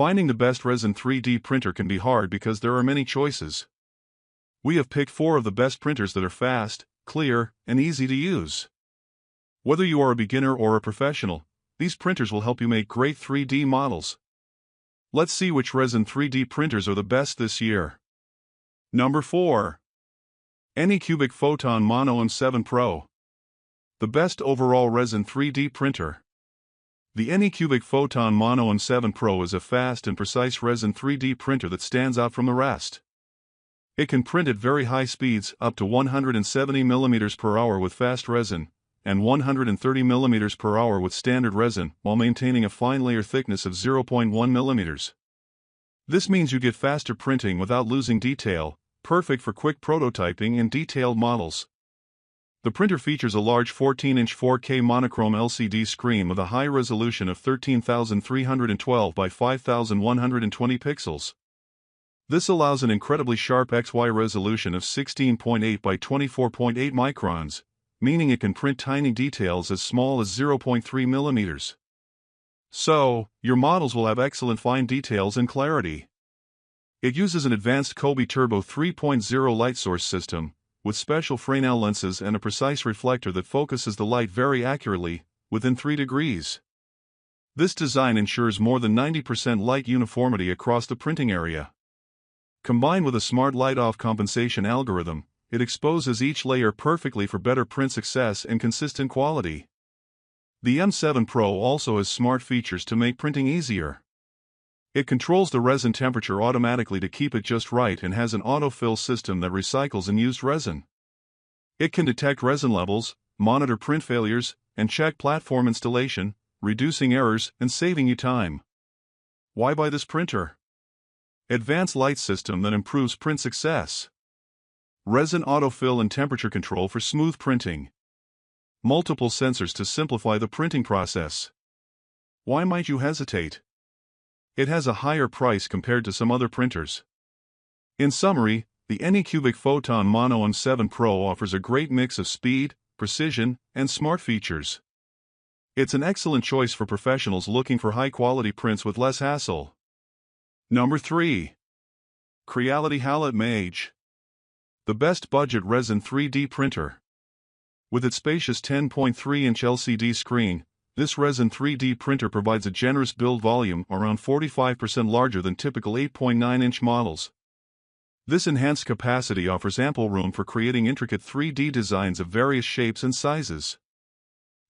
Finding the best resin 3D printer can be hard because there are many choices. We have picked 4 of the best printers that are fast, clear, and easy to use. Whether you are a beginner or a professional, these printers will help you make great 3D models. Let's see which resin 3D printers are the best this year. Number 4. Anycubic Photon Mono M7 Pro. The best overall resin 3D printer. The Anycubic Photon Mono M7 Pro is a fast and precise resin 3D printer that stands out from the rest. It can print at very high speeds, up to 170 mm per hour with fast resin, and 130 mm per hour with standard resin, while maintaining a fine layer thickness of 0.1 mm. This means you get faster printing without losing detail, perfect for quick prototyping and detailed models. The printer features a large 14-inch 4K monochrome LCD screen with a high resolution of 13,312 by 5,120 pixels. This allows an incredibly sharp XY resolution of 16.8 by 24.8 microns, meaning it can print tiny details as small as 0.3 millimeters. So, your models will have excellent fine details and clarity. It uses an advanced Kobe Turbo 3.0 light source system, with special Fresnel lenses and a precise reflector that focuses the light very accurately, within 3 degrees. This design ensures more than 90% light uniformity across the printing area. Combined with a smart light-off compensation algorithm, it exposes each layer perfectly for better print success and consistent quality. The M7 Pro also has smart features to make printing easier. It controls the resin temperature automatically to keep it just right and has an autofill system that recycles unused resin. It can detect resin levels, monitor print failures, and check platform installation, reducing errors and saving you time. Why buy this printer? Advanced light system that improves print success. Resin autofill and temperature control for smooth printing. Multiple sensors to simplify the printing process. Why might you hesitate? It has a higher price compared to some other printers. In summary, the Anycubic Photon Mono M7 Pro offers a great mix of speed, precision, and smart features. It's an excellent choice for professionals looking for high-quality prints with less hassle. Number 3. Creality Halot Mage. The best budget resin 3D printer. With its spacious 10.3-inch LCD screen, this resin 3D printer provides a generous build volume around 45% larger than typical 8.9-inch models. This enhanced capacity offers ample room for creating intricate 3D designs of various shapes and sizes.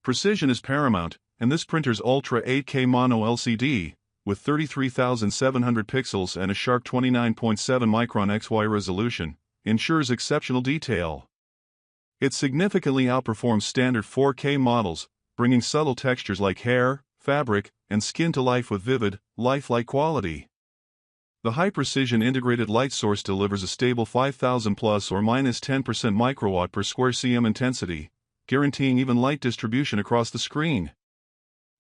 Precision is paramount, and this printer's Ultra 8K Mono LCD, with 33,700 pixels and a sharp 29.7 micron XY resolution, ensures exceptional detail. It significantly outperforms standard 4K models, bringing subtle textures like hair, fabric, and skin to life with vivid, lifelike quality. The high-precision integrated light source delivers a stable 5,000 plus or minus 10% microwatt per square cm intensity, guaranteeing even light distribution across the screen.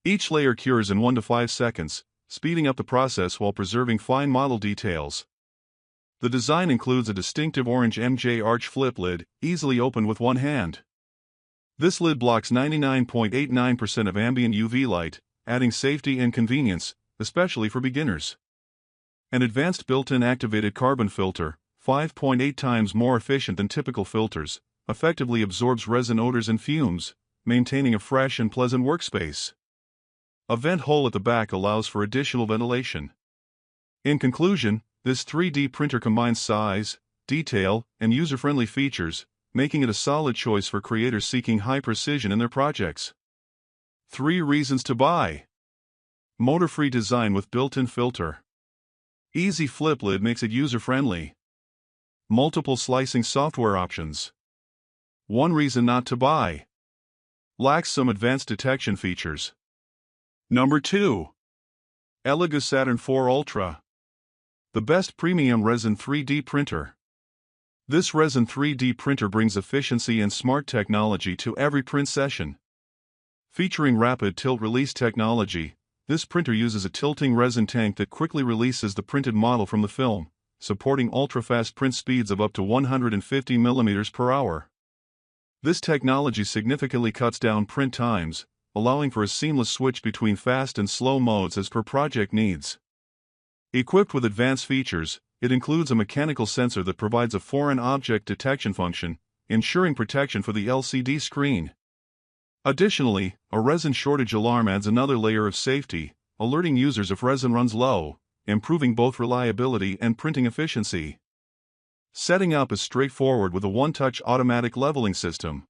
Each layer cures in 1 to 5 seconds, speeding up the process while preserving fine model details. The design includes a distinctive orange MJ arch flip lid, easily opened with one hand. This lid blocks 99.89% of ambient UV light, adding safety and convenience, especially for beginners. An advanced built-in activated carbon filter, 5.8 times more efficient than typical filters, effectively absorbs resin odors and fumes, maintaining a fresh and pleasant workspace. A vent hole at the back allows for additional ventilation. In conclusion, this 3D printer combines size, detail, and user-friendly features, making it a solid choice for creators seeking high precision in their projects. 3 reasons to buy. Motor-free design with built-in filter. Easy flip lid makes it user-friendly. Multiple slicing software options. 1 reason not to buy. Lacks some advanced detection features. Number 2. Elegoo Saturn 4 Ultra. The best premium resin 3D printer. This resin 3D printer brings efficiency and smart technology to every print session. Featuring rapid tilt release technology, this printer uses a tilting resin tank that quickly releases the printed model from the film, supporting ultra-fast print speeds of up to 150 mm per hour. This technology significantly cuts down print times, allowing for a seamless switch between fast and slow modes as per project needs. Equipped with advanced features, it includes a mechanical sensor that provides a foreign object detection function, ensuring protection for the LCD screen. Additionally, a resin shortage alarm adds another layer of safety, alerting users if resin runs low, improving both reliability and printing efficiency. Setting up is straightforward with a one-touch automatic leveling system.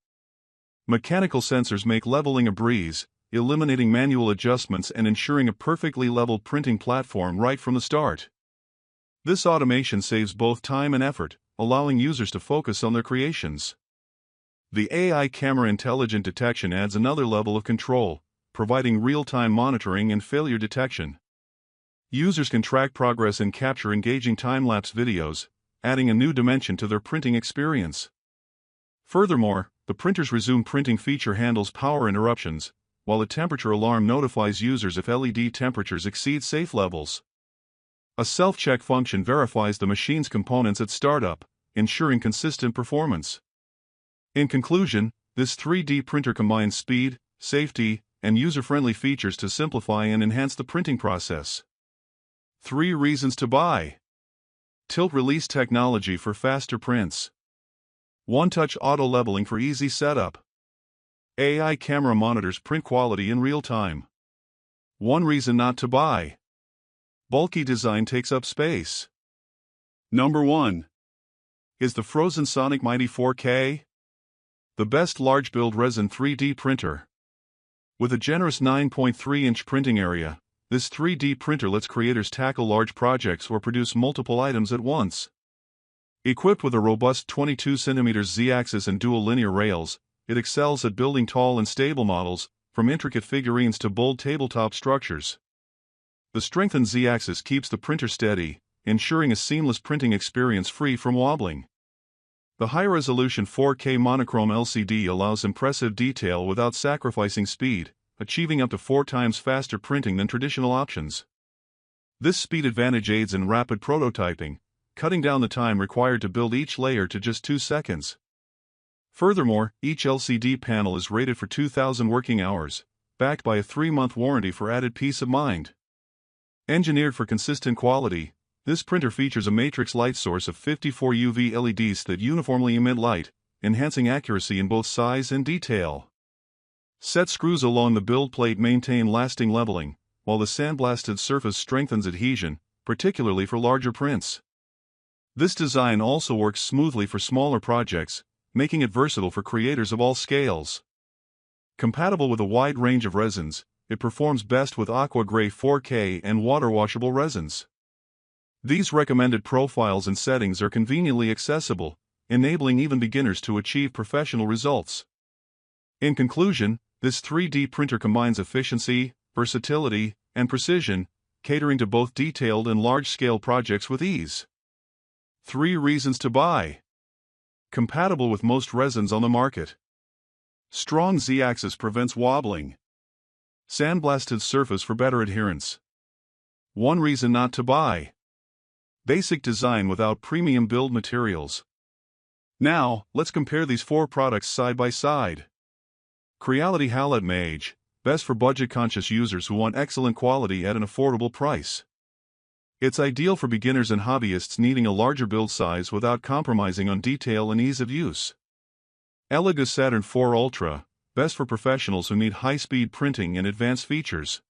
Mechanical sensors make leveling a breeze, eliminating manual adjustments and ensuring a perfectly leveled printing platform right from the start. This automation saves both time and effort, allowing users to focus on their creations. The AI camera intelligent detection adds another level of control, providing real-time monitoring and failure detection. Users can track progress and capture engaging time-lapse videos, adding a new dimension to their printing experience. Furthermore, the printer's resume printing feature handles power interruptions, while a temperature alarm notifies users if LED temperatures exceed safe levels. A self-check function verifies the machine's components at startup, ensuring consistent performance. In conclusion, this 3D printer combines speed, safety, and user-friendly features to simplify and enhance the printing process. 3 reasons to buy. Tilt release technology for faster prints. One-touch auto leveling for easy setup. AI camera monitors print quality in real time. 1 reason not to buy. Bulky design takes up space. Number 1. Is the Phrozen Sonic Mighty 4K? The best large build resin 3D printer. With a generous 9.3-inch printing area, this 3D printer lets creators tackle large projects or produce multiple items at once. Equipped with a robust 22cm Z-axis and dual linear rails, it excels at building tall and stable models, from intricate figurines to bold tabletop structures. The strengthened Z-axis keeps the printer steady, ensuring a seamless printing experience free from wobbling. The high-resolution 4K monochrome LCD allows impressive detail without sacrificing speed, achieving up to 4 times faster printing than traditional options. This speed advantage aids in rapid prototyping, cutting down the time required to build each layer to just 2 seconds. Furthermore, each LCD panel is rated for 2,000 working hours, backed by a 3-month warranty for added peace of mind. Engineered for consistent quality, this printer features a matrix light source of 54 UV LEDs that uniformly emit light, enhancing accuracy in both size and detail. Set screws along the build plate maintain lasting leveling, while the sandblasted surface strengthens adhesion, particularly for larger prints. This design also works smoothly for smaller projects, making it versatile for creators of all scales. Compatible with a wide range of resins, it performs best with aqua gray 4K and water-washable resins. These recommended profiles and settings are conveniently accessible, enabling even beginners to achieve professional results. In conclusion, this 3D printer combines efficiency, versatility, and precision, catering to both detailed and large-scale projects with ease. 3 reasons to buy. Compatible with most resins on the market. Strong Z-axis prevents wobbling. Sandblasted surface for better adherence. 1 reason not to buy. Basic design without premium build materials. Now, let's compare these 4 products side by side. Creality Halot Mage, best for budget-conscious users who want excellent quality at an affordable price. It's ideal for beginners and hobbyists needing a larger build size without compromising on detail and ease of use. Elegoo Saturn 4 Ultra, best for professionals who need high-speed printing and advanced features.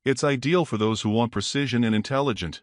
It's ideal for those who want precision and intelligent,